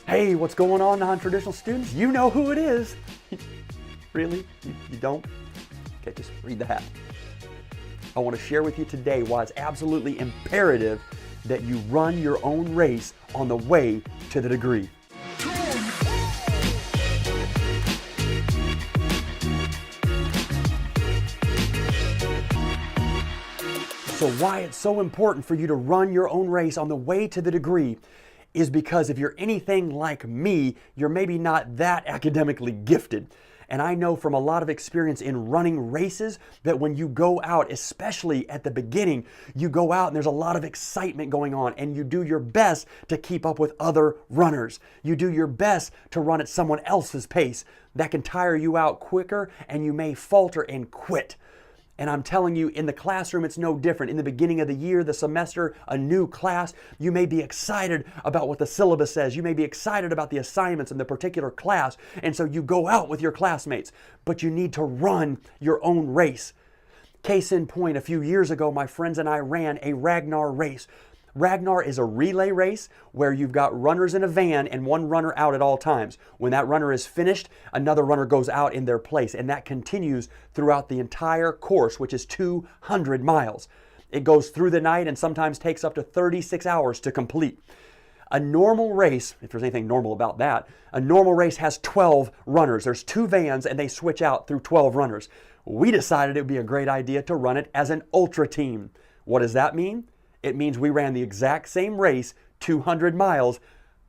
Hey, what's going on, non-traditional students? You know who it is. Really? You don't? Okay, just read the hat. I want to share with you today why it's absolutely imperative that you run your own race on the way to the degree. So why it's so important for you to run your own race on the way to the degree is because if you're anything like me, you're maybe not that academically gifted. And I know from a lot of experience in running races that when you go out, especially at the beginning, you go out and there's a lot of excitement going on and you do your best to keep up with other runners. You do your best to run at someone else's pace. That can tire you out quicker and you may falter and quit. And I'm telling you, in the classroom, it's no different. In the beginning of the year, the semester, a new class, you may be excited about what the syllabus says. You may be excited about the assignments in the particular class. And so you go out with your classmates, but you need to run your own race. Case in point, a few years ago, my friends and I ran a Ragnar race. Ragnar is a relay race where you've got runners in a van and one runner out at all times. When that runner is finished, another runner goes out in their place, and that continues throughout the entire course, which is 200 miles. It goes through the night and sometimes takes up to 36 hours to complete. A normal race, if there's anything normal about that, a normal race has 12 runners. There's 2 vans and they switch out through 12 runners. We decided it would be a great idea to run it as an ultra team. What does that mean? It means we ran the exact same race, 200 miles,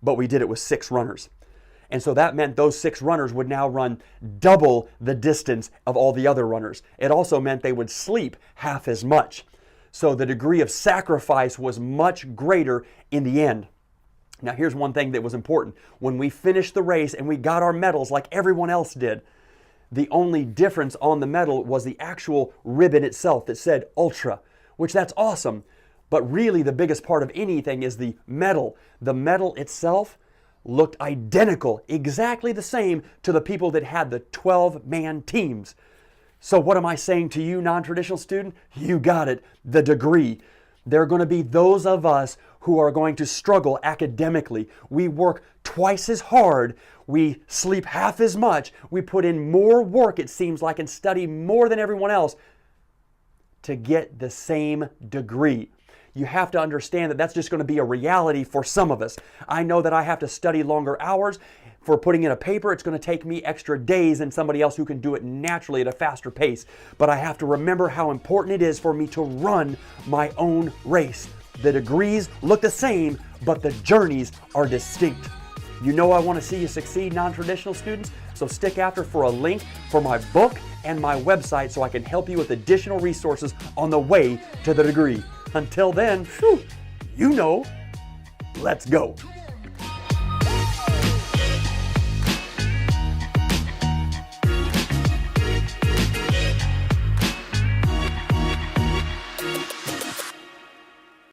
but we did it with 6 runners. And so that meant those 6 runners would now run double the distance of all the other runners. It also meant they would sleep half as much. So the degree of sacrifice was much greater in the end. Now here's one thing that was important. When we finished the race and we got our medals like everyone else did, the only difference on the medal was the actual ribbon itself that said Ultra, which that's awesome. But really the biggest part of anything is the medal. The medal itself looked identical, exactly the same to the people that had the 12-man teams. So what am I saying to you, non-traditional student? You got it, the degree. There are going to be those of us who are going to struggle academically. We work twice as hard. We sleep half as much. We put in more work, it seems like, and study more than everyone else to get the same degree. You have to understand that that's just going to be a reality for some of us. I know that I have to study longer hours. For putting in a paper, it's going to take me extra days than somebody else who can do it naturally at a faster pace. But I have to remember how important it is for me to run my own race. The degrees look the same, but the journeys are distinct. You know I want to see you succeed, non-traditional students, so stick after for a link for my book and my website so I can help you with additional resources on the way to the degree. Until then, you know, let's go.